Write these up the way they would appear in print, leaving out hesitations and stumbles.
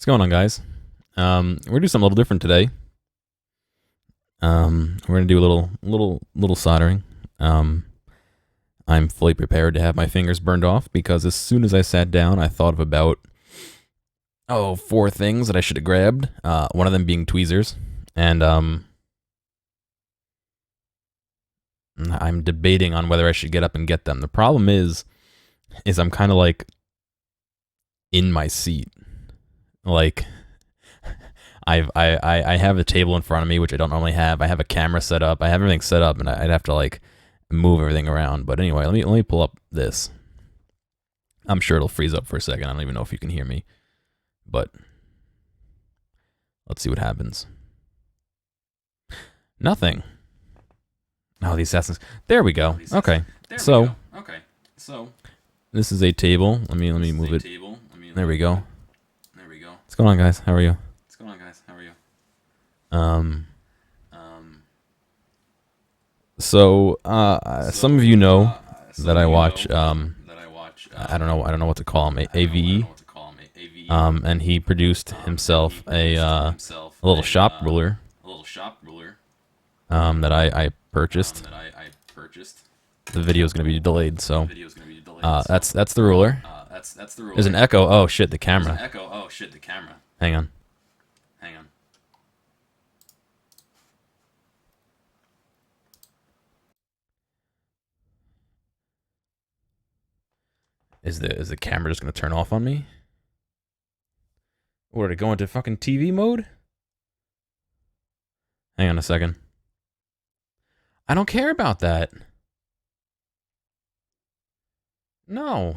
going on, guys? We're gonna do something a little different today. We're gonna do a little soldering. I'm fully prepared to have my fingers burned off because as soon as I sat down, I thought of about 4 things that I should have grabbed. One of them being tweezers, and I'm debating on whether I should get up and get them. The problem is I'm kind of like in my seat, like. I have a table in front of me, which I don't normally have. I have a camera set up. I have everything set up, and I'd have to like move everything around. But anyway, let me pull up this. I'm sure it'll freeze up for a second. I don't even know if you can hear me, but let's see what happens. Nothing. Oh, the assassins. There we go. Okay. So this is a table. Let me move it. There we go. What's going on, guys? How are you? Some of you know that I watch, I don't know what to call him, AVE, and he produced himself a little shop ruler, that I purchased. The video is going to be delayed, so, that's the ruler. There's an echo. Oh shit, the camera. Hang on. Is the camera just gonna turn off on me? Or did it go into fucking TV mode? Hang on a second. I don't care about that. No.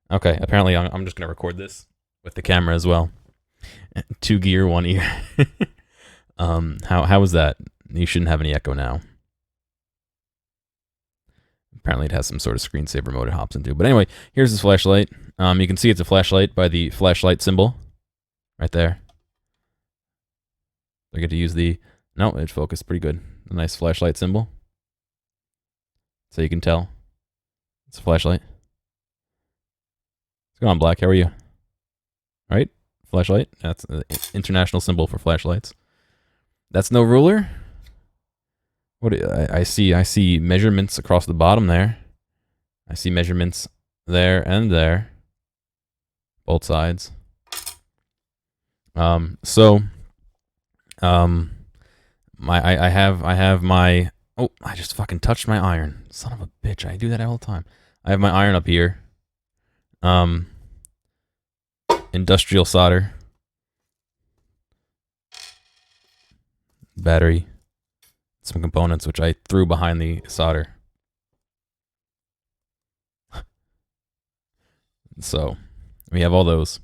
Okay, apparently I'm just gonna record this with the camera as well. 2 gear, 1 ear. How was that? You shouldn't have any echo now. Apparently it has some sort of screensaver mode it hops into. But anyway, here's this flashlight. You can see it's a flashlight by the flashlight symbol. Right there. I get to use the... No, it focused pretty good. A nice flashlight symbol. So you can tell. It's a flashlight. What's going on, Black? How are you? Right? Flashlight? That's an international symbol for flashlights. That's no ruler? What I see measurements across the bottom there. I see measurements there and there. Both sides. I have my... Oh, I just fucking touched my iron. Son of a bitch, I do that all the time. I have my iron up here. Industrial solder. Battery. Some components which I threw behind the solder. So we have all those.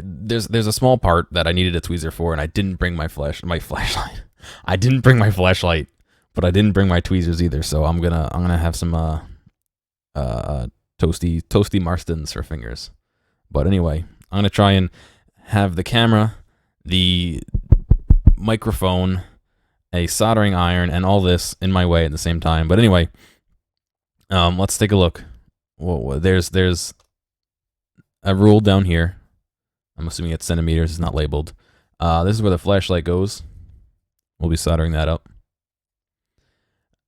There's a small part that I needed a tweezer for, and I didn't bring my flashlight. I didn't bring my flashlight, but I didn't bring my tweezers either. So I'm gonna have some toasty Marstons for fingers. But anyway, I'm gonna try and have the camera, the microphone, a soldering iron, and all this in my way at the same time. But anyway, let's take a look. Whoa, there's a rule down here. I'm assuming it's centimeters. It's not labeled. This is where the flashlight goes. We'll be soldering that up.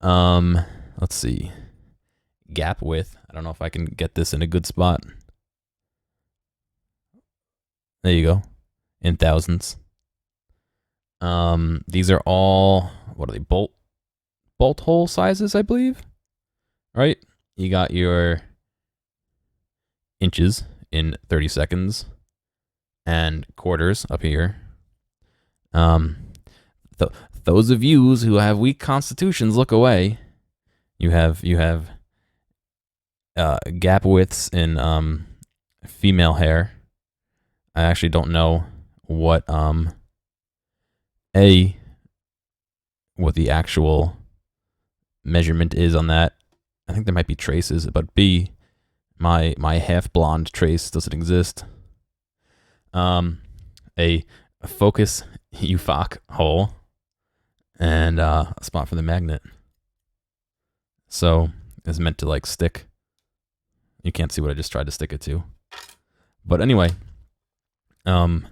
Let's see. Gap width. I don't know if I can get this in a good spot. There you go. In thousandths. These are all, what are they, bolt hole sizes, I believe, right? You got your inches in 30 seconds and quarters up here. Those of yous who have weak constitutions, look away. You have gap widths in female hair. I actually don't know what what the actual measurement is on that. I think there might be traces, but B, my half blonde trace doesn't exist. A focus UFOC hole and a spot for the magnet. So it's meant to like stick. You can't see what I just tried to stick it to. But anyway, I'm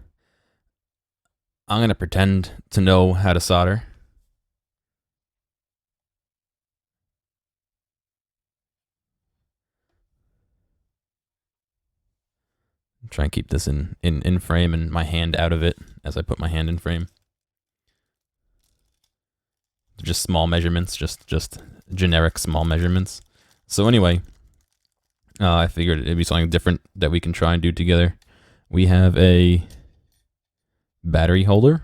gonna pretend to know how to solder. Try and keep this in frame and my hand out of it as I put my hand in frame. Just small measurements, just generic small measurements. So anyway, I figured it'd be something different that we can try and do together. We have a battery holder.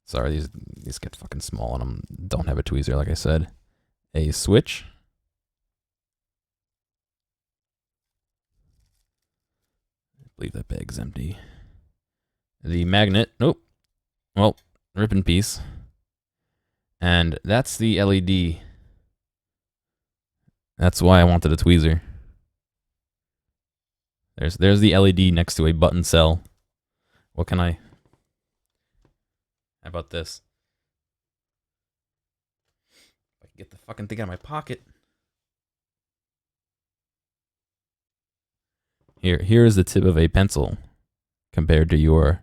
Sorry, these get fucking small and I don't have a tweezer like I said. A switch. I believe that bag's empty. The magnet. Nope. Well, rip in peace. And that's the LED. That's why I wanted a tweezer. There's the LED next to a button cell. What can I... How about this? If I can get the fucking thing out of my pocket. Here is the tip of a pencil compared to your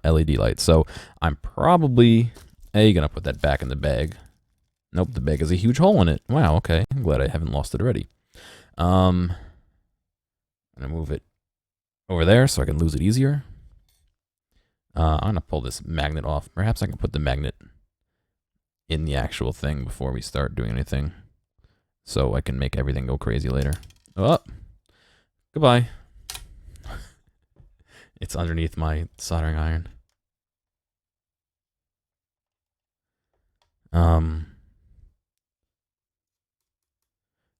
LED light. So I'm probably gonna put that back in the bag. Nope, the bag has a huge hole in it. Wow, okay. I'm glad I haven't lost it already. I'm gonna move it over there so I can lose it easier. I'm gonna pull this magnet off. Perhaps I can put the magnet in the actual thing before we start doing anything, so I can make everything go crazy later. Oh, goodbye. It's underneath my soldering iron.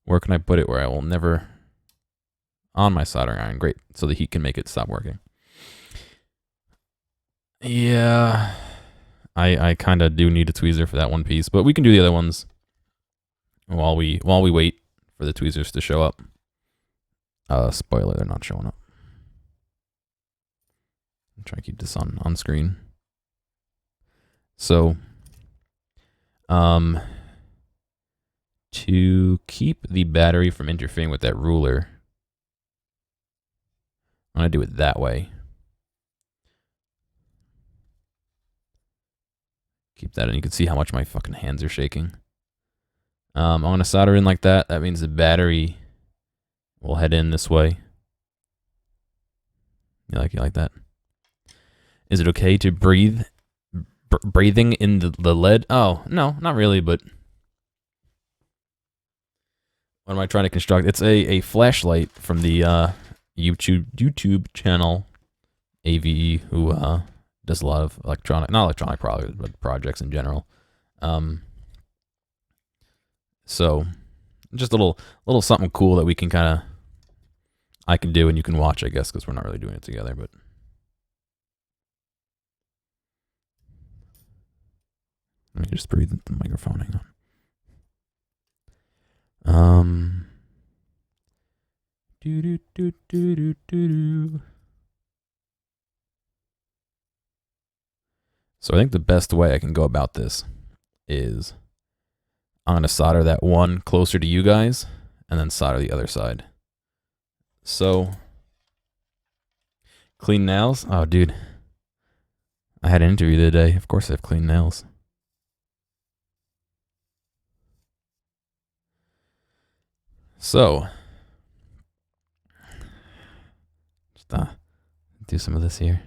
Where can I put it where I will never... On my soldering iron, great, so the heat can make it stop working. Yeah, I kind of do need a tweezer for that one piece, but we can do the other ones while we wait for the tweezers to show up. Spoiler, they're not showing up. I'm trying to keep this on screen. So, to keep the battery from interfering with that ruler, I'm gonna do it that way. Keep that in. You can see how much my fucking hands are shaking. I'm gonna solder in like that. That means the battery will head in this way. You like that? Is it okay to breathe? Breathing in the lead? Oh, no, not really, but... What am I trying to construct? It's a flashlight from the YouTube channel AVE, who does a lot of not electronic products, but projects in general. So just a little something cool that we can I can do and you can watch, I guess, because we're not really doing it together, but let me just breathe into the microphone. Hang on. So I think the best way I can go about this is I'm going to solder that one closer to you guys and then solder the other side. So, clean nails? Oh, dude. I had an interview today. Of course I have clean nails. So, just do some of this here.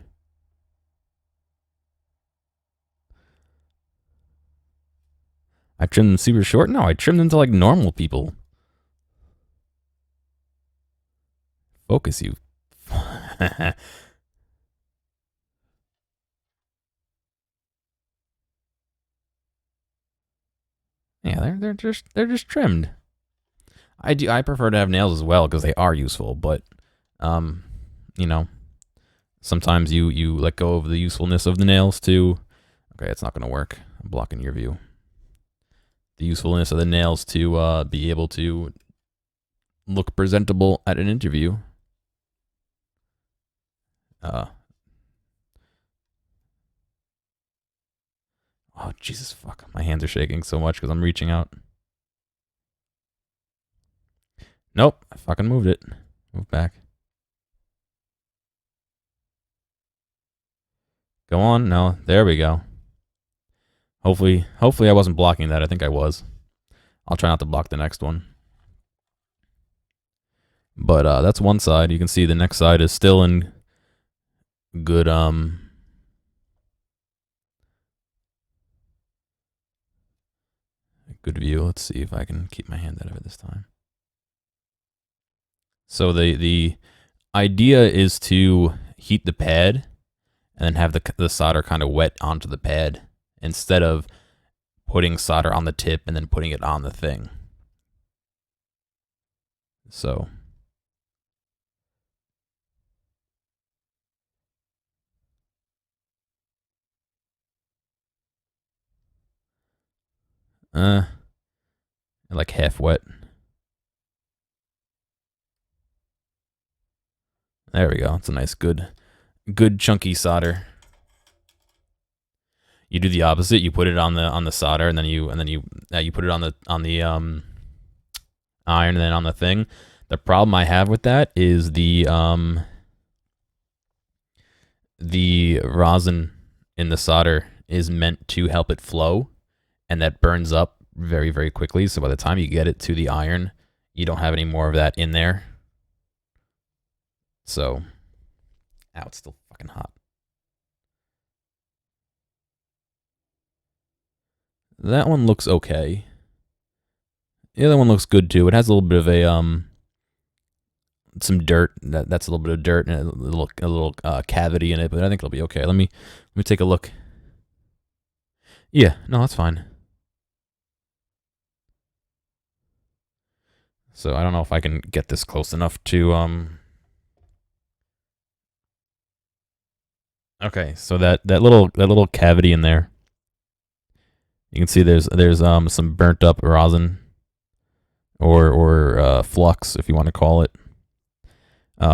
I trimmed them super short? No, I trimmed them to like normal people. Focus, you. Yeah, they're just trimmed. I prefer to have nails as well because they are useful, but you know, sometimes you let go of the usefulness of the nails to... Okay, it's not going to work. I'm blocking your view. The usefulness of the nails to be able to look presentable at an interview. Oh, Jesus, fuck. My hands are shaking so much because I'm reaching out. Nope, I fucking moved it. Move back. Go on. No, there we go. Hopefully I wasn't blocking that. I think I was. I'll try not to block the next one. But that's one side. You can see the next side is still in good good view. Let's see if I can keep my hand out of it this time. So the idea is to heat the pad and then have the solder kind of wet onto the pad instead of putting solder on the tip and then putting it on the thing. So like half wet. There we go. It's a nice good chunky solder. You do the opposite. You put it on the solder, and then you put it on the iron, and then on the thing. The problem I have with that is the rosin in the solder is meant to help it flow, and that burns up very, very quickly. So by the time you get it to the iron, you don't have any more of that in there. So, ow, it's still fucking hot. That one looks okay. The other one looks good too. It has a little bit of a some dirt. That's a little bit of dirt and a little cavity in it, but I think it'll be okay. Let me take a look. Yeah, no, that's fine. So I don't know if I can get this close enough to Okay, so that little cavity in there. You can see there's some burnt up rosin or flux, if you want to call it.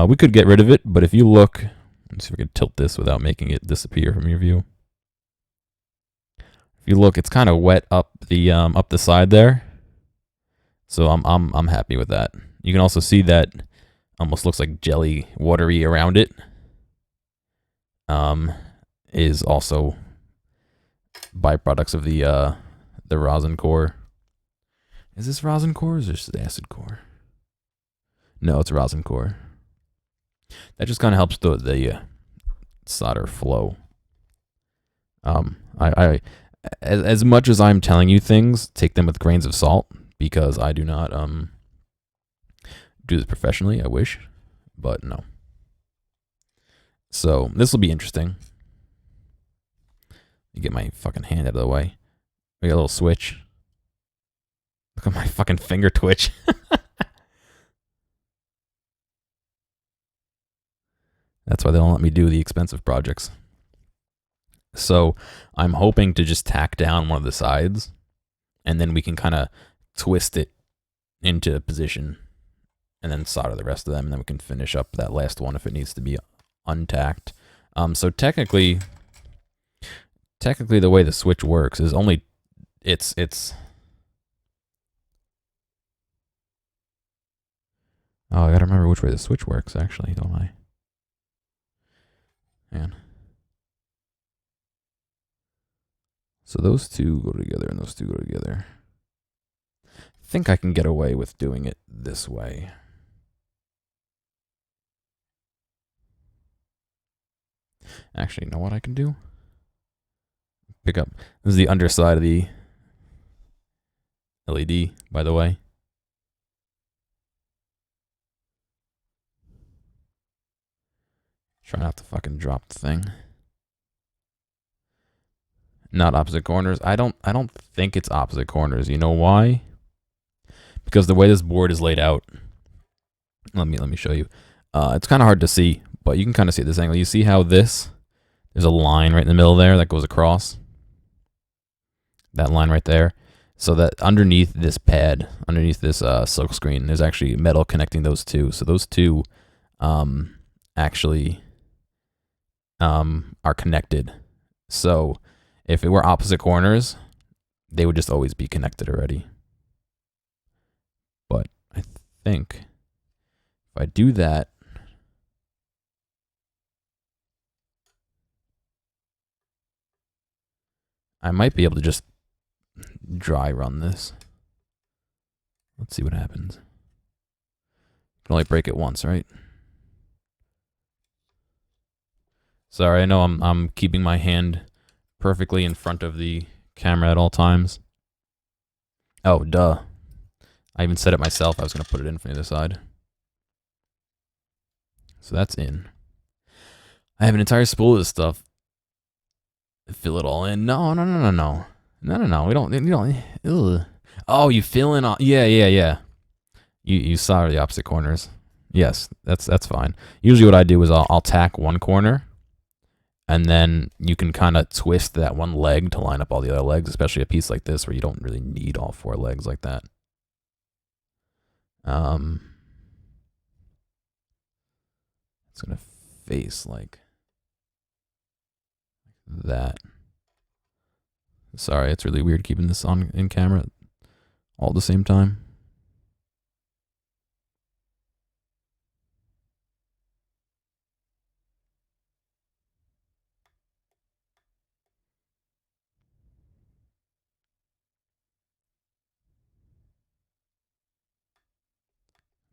We could get rid of it, but if you look, let's see if we can tilt this without making it disappear from your view. If you look, it's kind of wet up the side there. So I'm happy with that. You can also see that almost looks like jelly, watery around it. Is also byproducts of the rosin core. Is this rosin core or is this acid core? No, it's rosin core. That just kind of helps the solder flow. As much as I'm telling you things, take them with grains of salt, because I do not do this professionally. I wish, but no. So this will be interesting. You get my fucking hand out of the way. We got a little switch. Look at my fucking finger twitch. That's why they don't let me do the expensive projects. So I'm hoping to just tack down one of the sides, and then we can kind of twist it into position, and then solder the rest of them, and then we can finish up that last one if it needs to be untacked. So technically the way the switch works is only it's oh, I gotta remember which way the switch works, actually, don't I? Man. So those two go together and those two go together. I think I can get away with doing it this way. Actually, you know what I can do? Pick up. This is the underside of the LED, by the way. Try not to fucking drop the thing. Not opposite corners. I don't think it's opposite corners. You know why? Because the way this board is laid out. Let me show you. It's kind of hard to see, but you can kind of see this angle. You see how there's a line right in the middle there that goes across? That line right there. So that underneath this pad, underneath this silk screen, there's actually metal connecting those two. So those two actually are connected. So If it were opposite corners, they would just always be connected already. But I think if I do that, I might be able to just dry run this. Let's see what happens. You can only break it once, right? Sorry, I know I'm keeping my hand perfectly in front of the camera at all times. Oh, duh. I even said it myself. I was going to put it in from the other side. So that's in. I have an entire spool of this stuff. Fill it all in. No. We don't. Ugh. Oh, you fill in all. Yeah. You solder the opposite corners. Yes, that's fine. Usually what I do is I'll tack one corner, and then you can kind of twist that one leg to line up all the other legs, especially a piece like this where you don't really need all 4 legs like that. It's gonna face like that. Sorry, it's really weird keeping this on in camera all at the same time.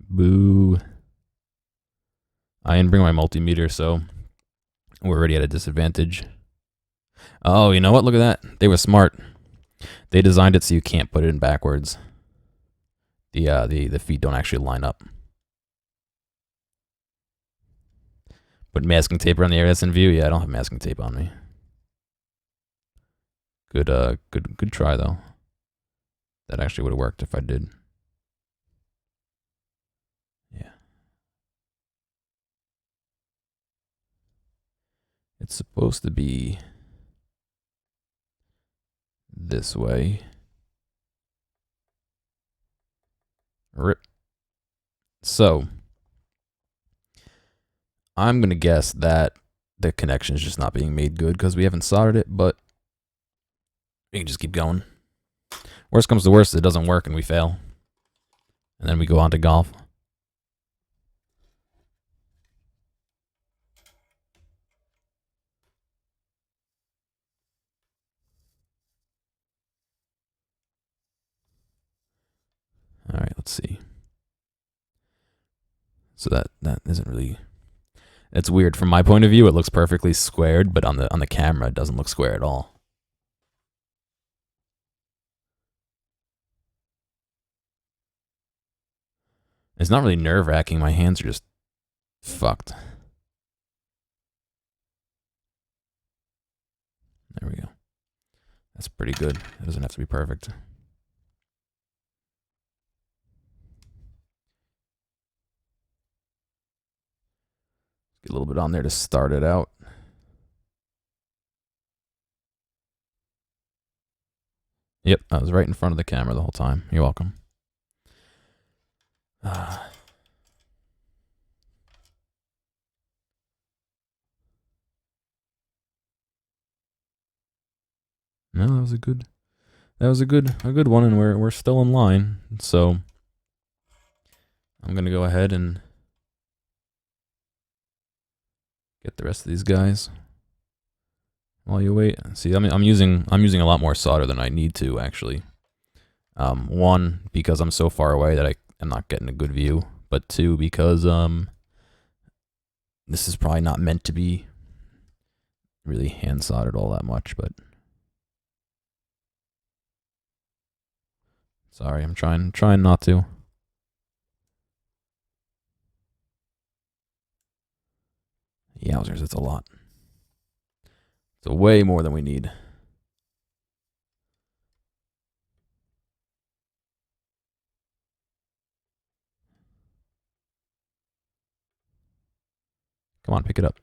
Boo. I didn't bring my multimeter, so we're already at a disadvantage. Oh, you know what? Look at that. They were smart. They designed it so you can't put it in backwards. The feet don't actually line up. Put masking tape around the area that's in view. Yeah, I don't have masking tape on me. Good try though. That actually would have worked if I did. Yeah. It's supposed to be this way. Rip. So, I'm going to guess that the connection is just not being made good because we haven't soldered it, but we can just keep going. Worst comes to worst, it doesn't work and we fail. And then we go on to golf. All right, let's see. So that isn't really. It's weird from my point of view. It looks perfectly squared, but on the camera, it doesn't look square at all. It's not really nerve-wracking. My hands are just fucked. There we go. That's pretty good. It doesn't have to be perfect. Get a little bit on there to start it out. Yep, I was right in front of the camera the whole time. You're welcome. No, that was a good one, and we're still in line. So I'm gonna go ahead and get the rest of these guys while you wait. See, I'm using a lot more solder than I need to actually. One, because I'm so far away that I'm not getting a good view, but two, because this is probably not meant to be really hand soldered all that much, but sorry, I'm trying not to. Yowzers, it's a lot. It's way more than we need. Come on, pick it up.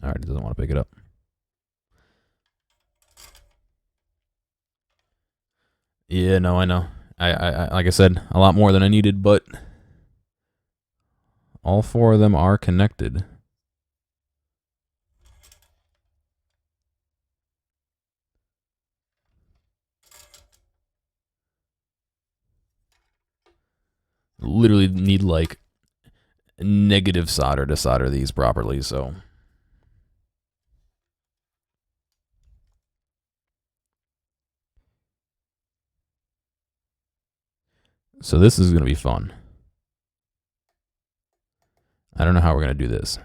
All right, it doesn't want to pick it up. Yeah, no, I know. I like I said, a lot more than I needed, but all 4 of them are connected. literally need like negative solder to solder these properly, so. So this is going to be fun. I don't know how we're going to do this.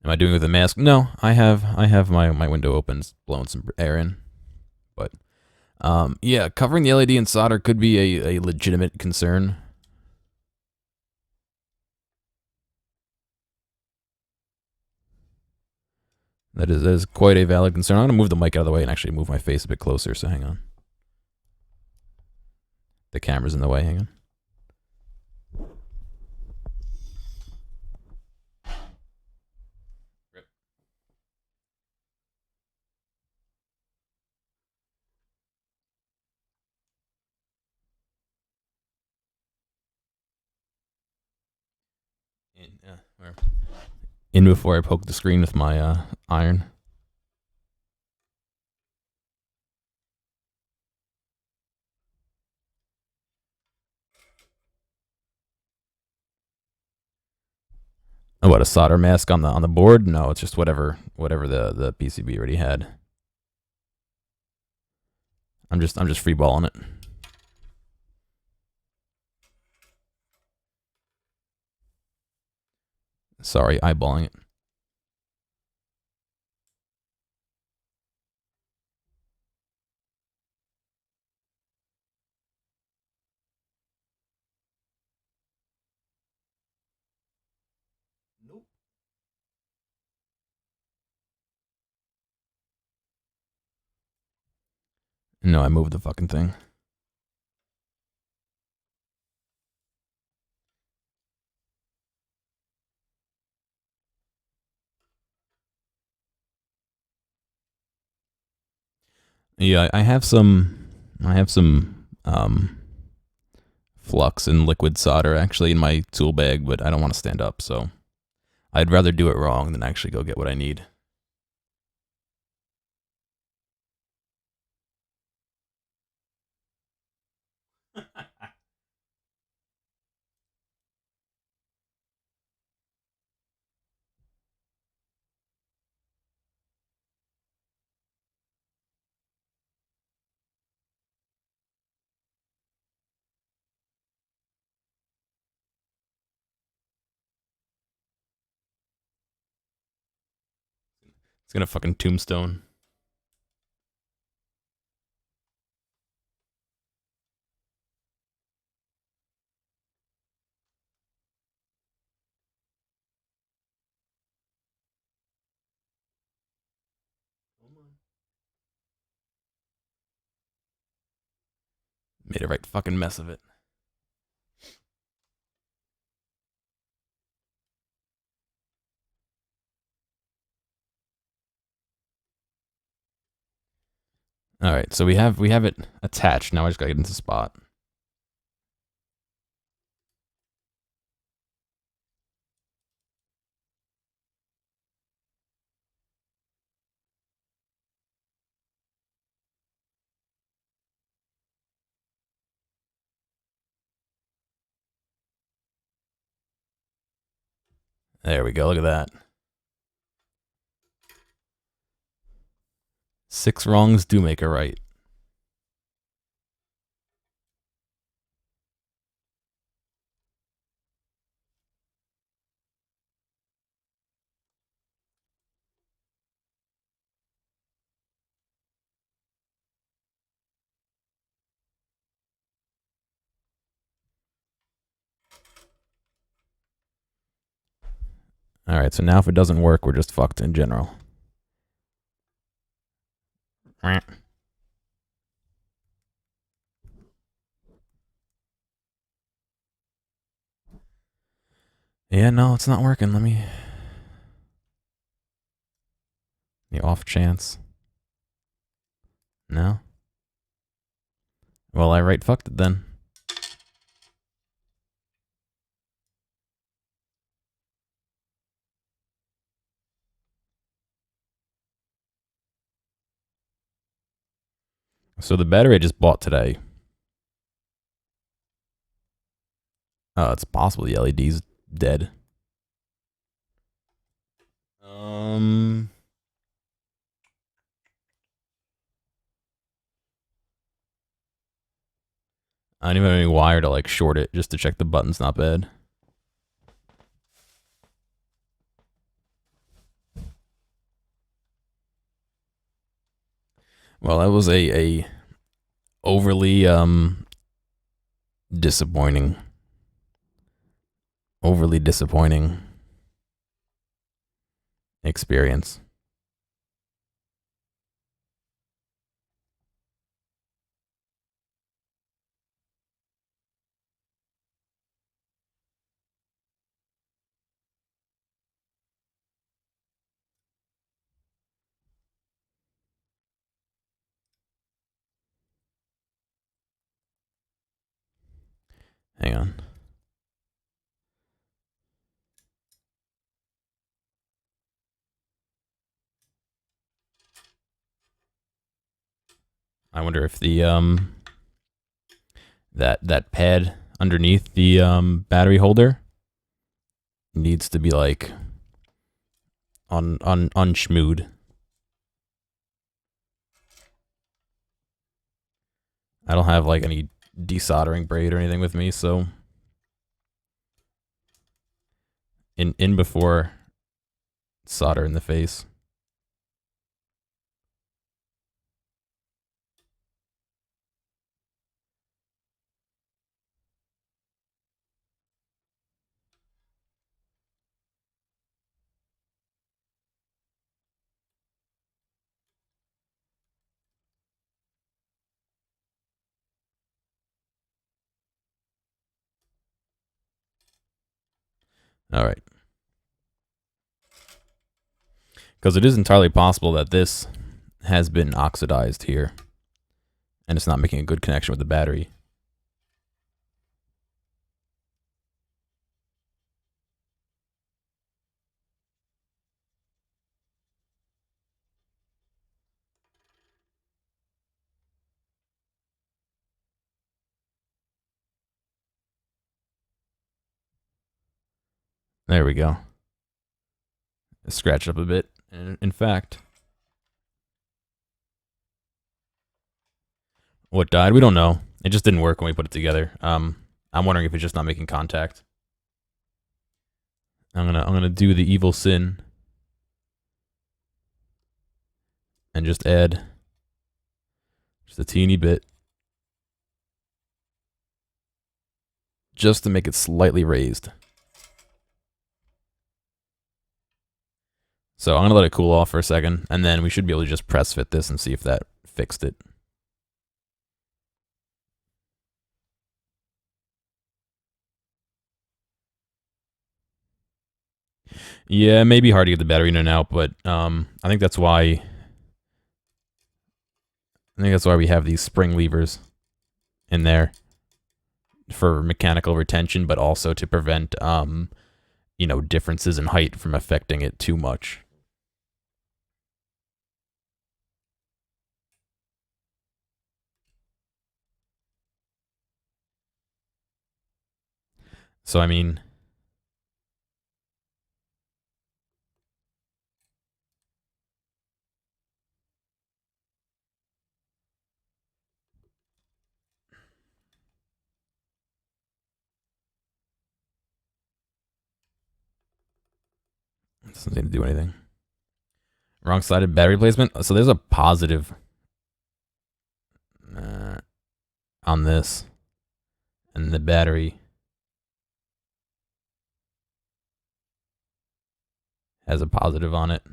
Am I doing it with a mask? No, I have my window open, blowing some air in. But yeah, covering the LED in solder could be a legitimate concern. That is quite a valid concern. I'm going to move the mic out of the way and actually move my face a bit closer, so hang on. The camera's in the way, hang on. In before I poke the screen with my iron. Oh, what, a solder mask on the board? No, it's just whatever the PCB already had. I'm just freeballing it. Sorry, eyeballing it. Nope. No, I moved the fucking thing. Yeah, I have some flux and liquid solder actually in my tool bag, but I don't want to stand up, so I'd rather do it wrong than actually go get what I need. It's gonna fucking tombstone. Made a right fucking mess of it. All right, so we have it attached. Now I just gotta get into the spot. There we go. Look at that. 6 wrongs do make a right. All right, so now if it doesn't work, we're just fucked in general. Yeah, no, it's not working. Let me... The off chance. No? Well, I right fucked it then. So the battery I just bought today. It's possible the LED's dead. I don't even have any wire to like short it just to check the button's not bad. Well, that was a overly disappointing experience. Hang on. I wonder if the that pad underneath the battery holder needs to be like unschmooed. I don't have like any desoldering braid or anything with me, so in before solder in the face. All right. Because it is entirely possible that this has been oxidized here, and it's not making a good connection with the battery. There we go. Scratch it up a bit. And in fact, what died? We don't know. It just didn't work when we put it together. I'm wondering if it's just not making contact. I'm gonna do the evil sin and just add just a teeny bit, just to make it slightly raised. So I'm gonna let it cool off for a second, and then we should be able to just press fit this and see if that fixed it. Yeah, it may be hard to get the battery in and out, but I think that's why we have these spring levers in there for mechanical retention, but also to prevent differences in height from affecting it too much. So I mean, it doesn't seem to do anything. Wrong-sided battery placement. So there's a positive on this, and the battery has a positive on it.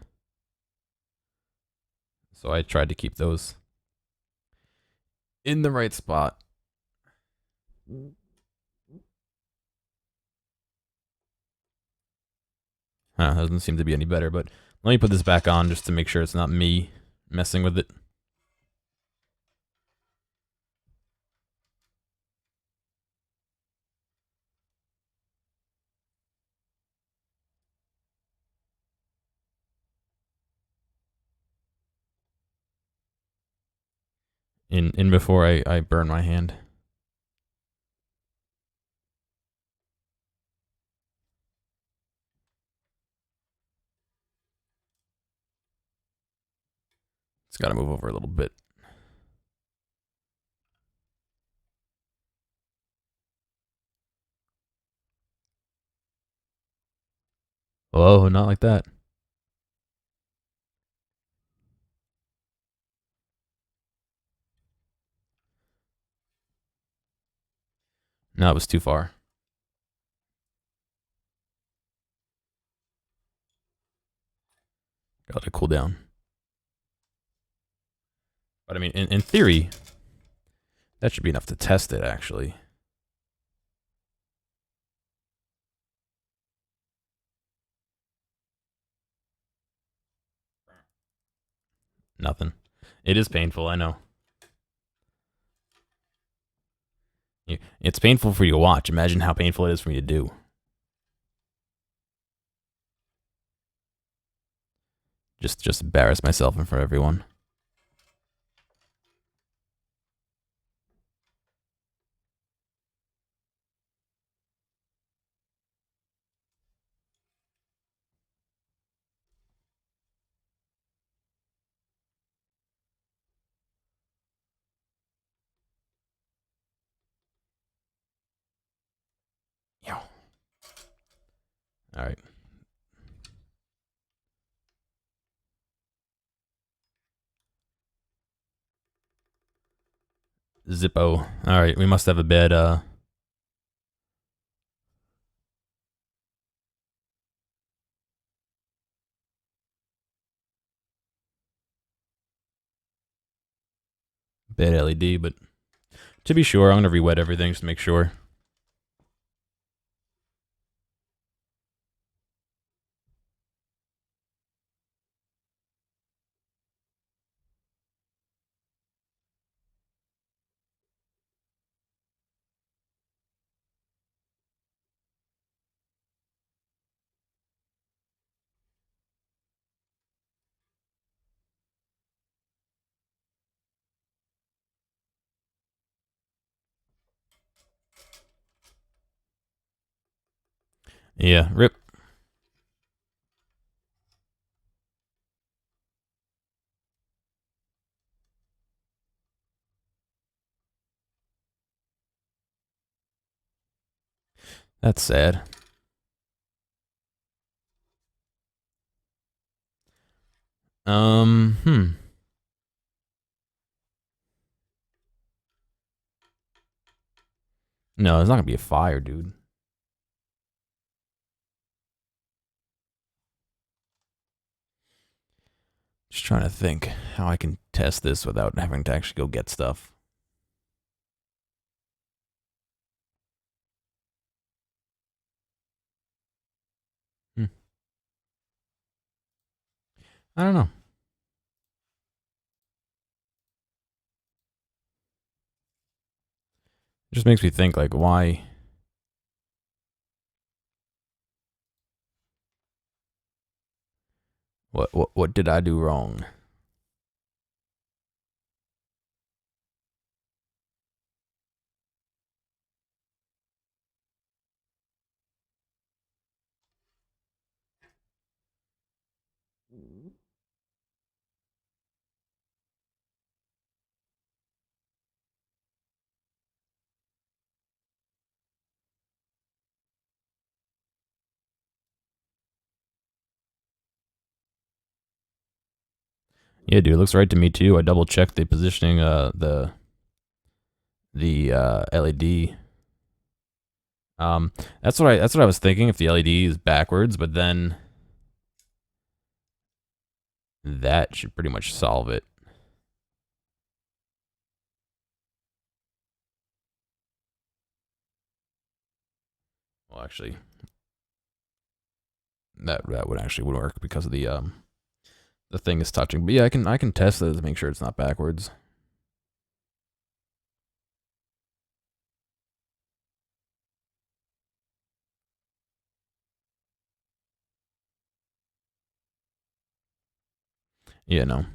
So I tried to keep those in the right spot. Doesn't seem to be any better, but let me put this back on just to make sure it's not me messing with it. in before I burn my hand. It's got to move over a little bit. Oh, not like that. No, it was too far. Got to cool down. But I mean, in theory, that should be enough to test it, actually. Nothing. It is painful, I know. It's painful for you to watch. Imagine how painful it is for me to do. Just embarrass myself in front of everyone. All right. Zippo. All right, we must have a bad bad LED, but to be sure, I'm gonna re-wet everything just to make sure. Yeah, rip. That's sad. Hmm. No, it's not gonna be a fire, dude. Just trying to think how I can test this without having to actually go get stuff. I don't know. It just makes me think, like, why? What did I do wrong? Yeah, dude, it looks right to me too. I double checked the positioning, the LED. That's what I was thinking. If the LED is backwards, but then that should pretty much solve it. Well, actually, that would actually work because of the thing is touching. But yeah, I can test it to make sure it's not backwards. Yeah, no.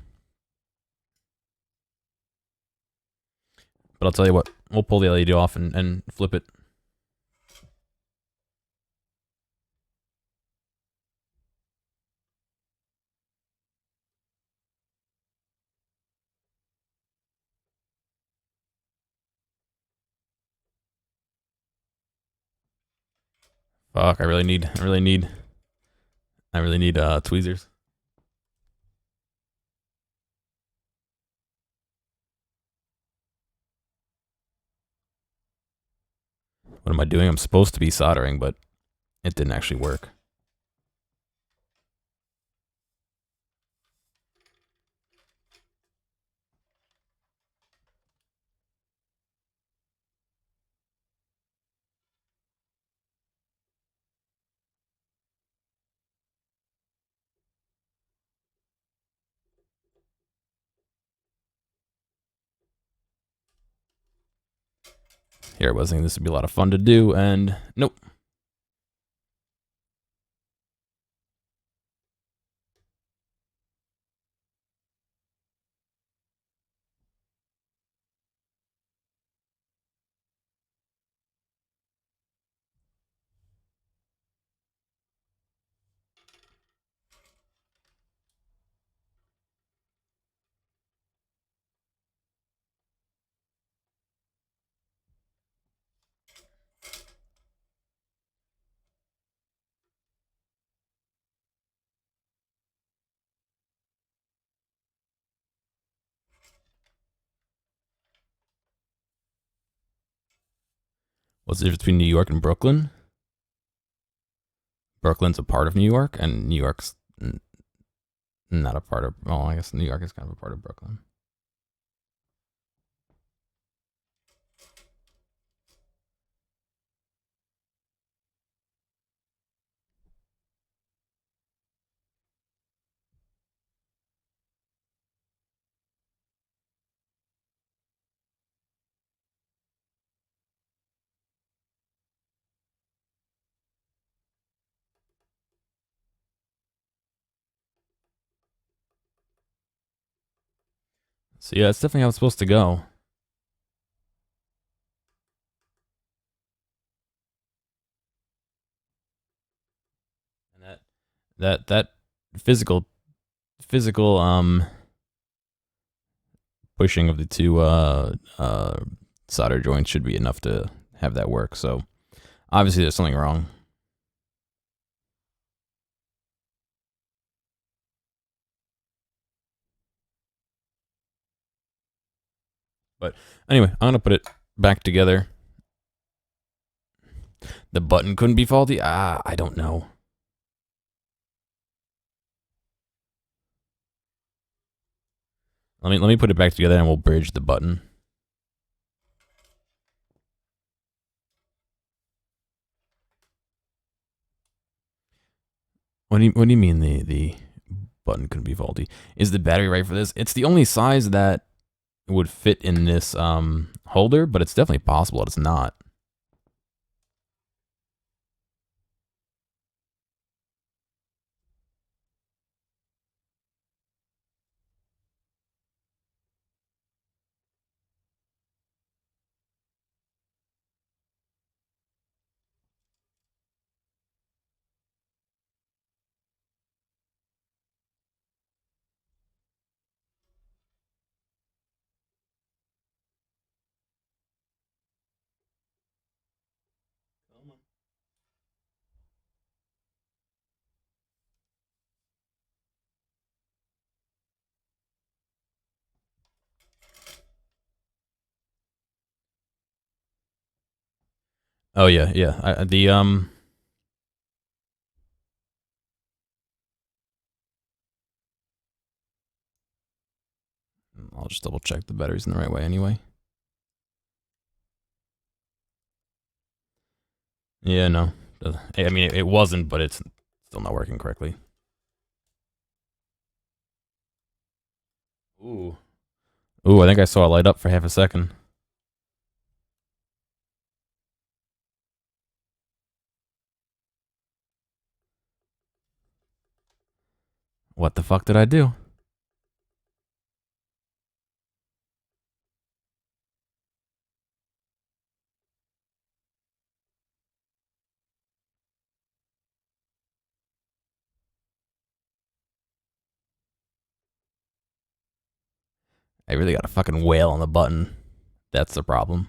But I'll tell you what, we'll pull the LED off and flip it. Fuck, I really need tweezers. What am I doing? I'm supposed to be soldering, but it didn't actually work. Here I was thinking this would be a lot of fun to do, and nope. What's the difference between New York and Brooklyn? Brooklyn's a part of New York, and New York's not a part of. Well, I guess New York is kind of a part of Brooklyn. So yeah, it's definitely how it's supposed to go. And that physical pushing of the two solder joints should be enough to have that work. So obviously there's something wrong. But anyway, I'm gonna put it back together. The button couldn't be faulty. I don't know. Let me put it back together and we'll bridge the button. What do you mean the button couldn't be faulty? Is the battery right for this? It's the only size that would fit in this holder, but it's definitely possible that it's not. Oh yeah, yeah. I'll just double check the battery's in the right way anyway. Yeah, no. I mean, it wasn't, but it's still not working correctly. Ooh. Ooh, I think I saw it light up for half a second. What the fuck did I do? I really got a fucking whale on the button. That's the problem.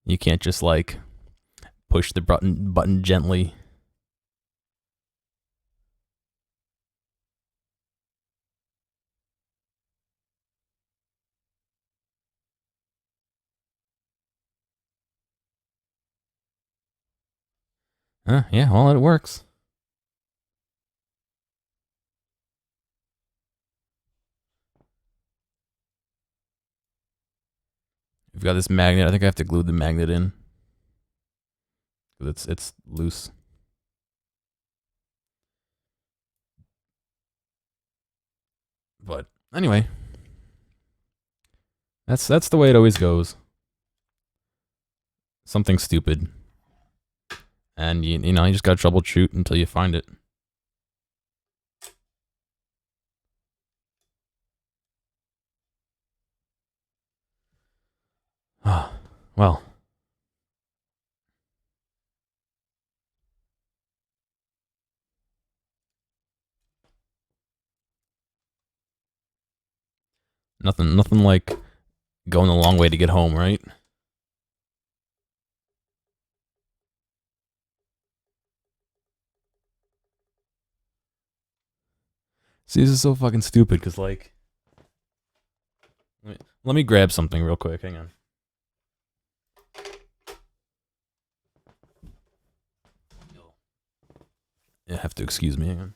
You can't just like push the button gently. Yeah, well, it works. We've got this magnet. I think I have to glue the magnet in. It's loose. But anyway, that's the way it always goes. Something stupid, and you know you just gotta troubleshoot until you find it. Ah, well. Nothing like going a long way to get home, right? See, this is so fucking stupid, because, like... Let me grab something real quick, hang on. You have to excuse me, hang on.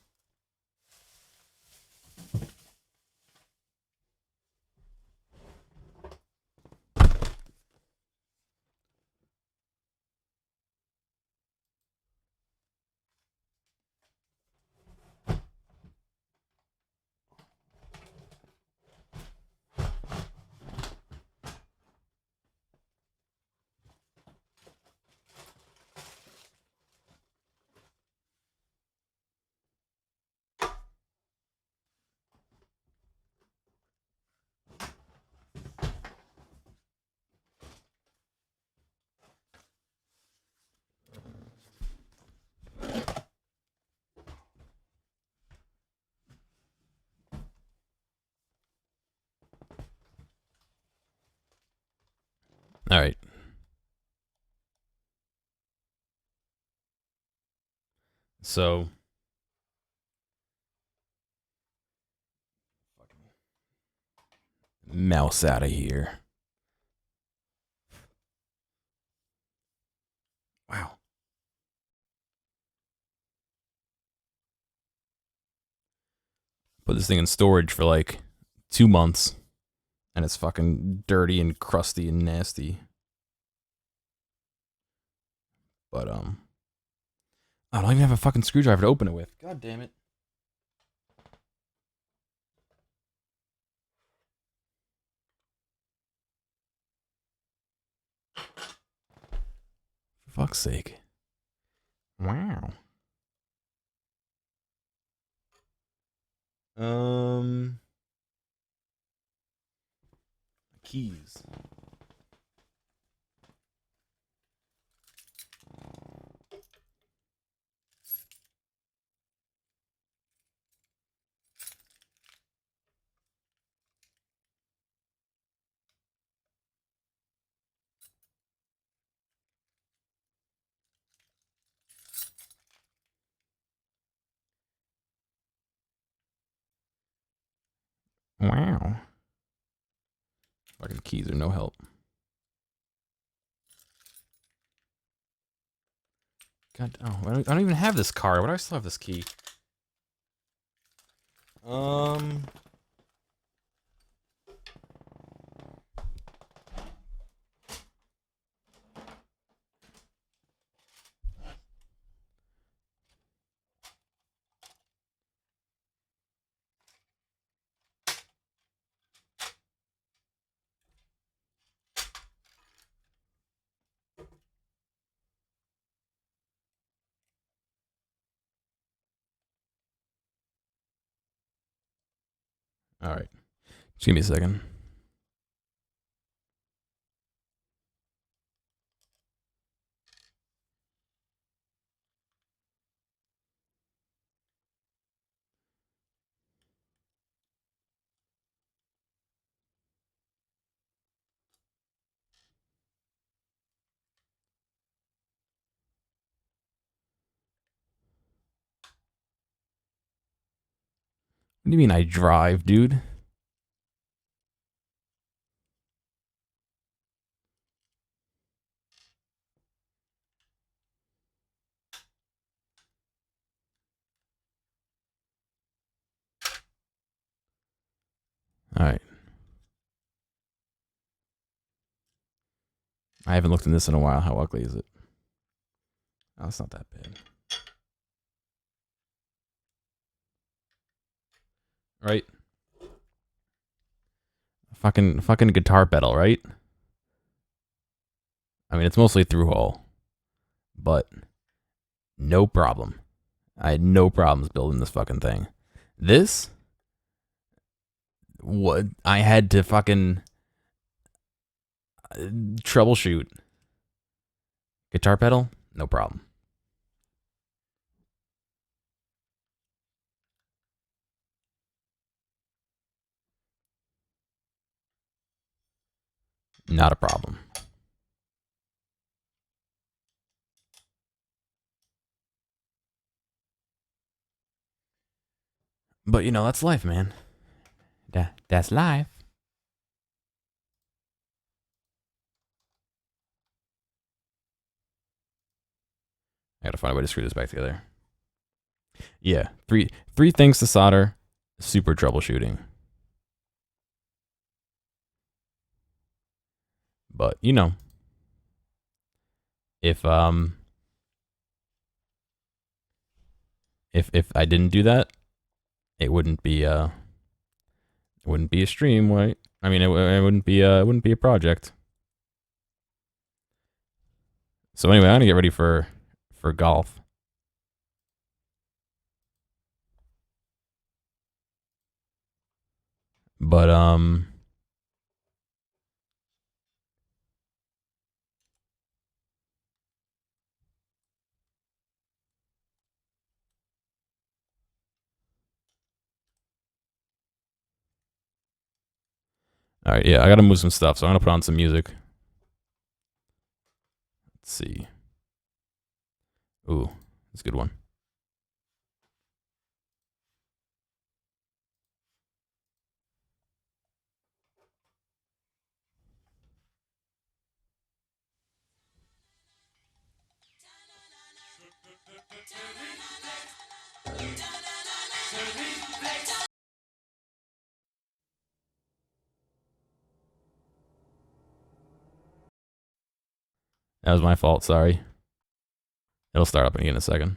Alright. So... Mouse out of here. Wow. Put this thing in storage for like 2 months, and it's fucking dirty and crusty and nasty. But, I don't even have a fucking screwdriver to open it with. God damn it. For fuck's sake. Wow. Keys. Wow. Fucking keys are no help. God, oh, I don't even have this card. Why do I still have this key? Alright. Just give me a second. do you mean I drive, dude? All right. I haven't looked in this in a while. How ugly is it? Oh, it's not that bad. Right? Fucking guitar pedal, right? I mean, it's mostly through hole, but no problem. I had no problems building this fucking thing. This, what I had to fucking troubleshoot. Guitar pedal, no problem. Not a problem. But you know, that's life, man. That's life. I gotta find a way to screw this back together. Yeah, three things to solder. Super troubleshooting. But you know, if I didn't do that, it wouldn't be a stream, right? I mean, it wouldn't be a project. So anyway, I'm gonna get ready for golf. But all right, yeah, I gotta move some stuff, so I'm gonna put on some music. Let's see. Ooh, that's a good one. That was my fault. Sorry. It'll start up again in a second.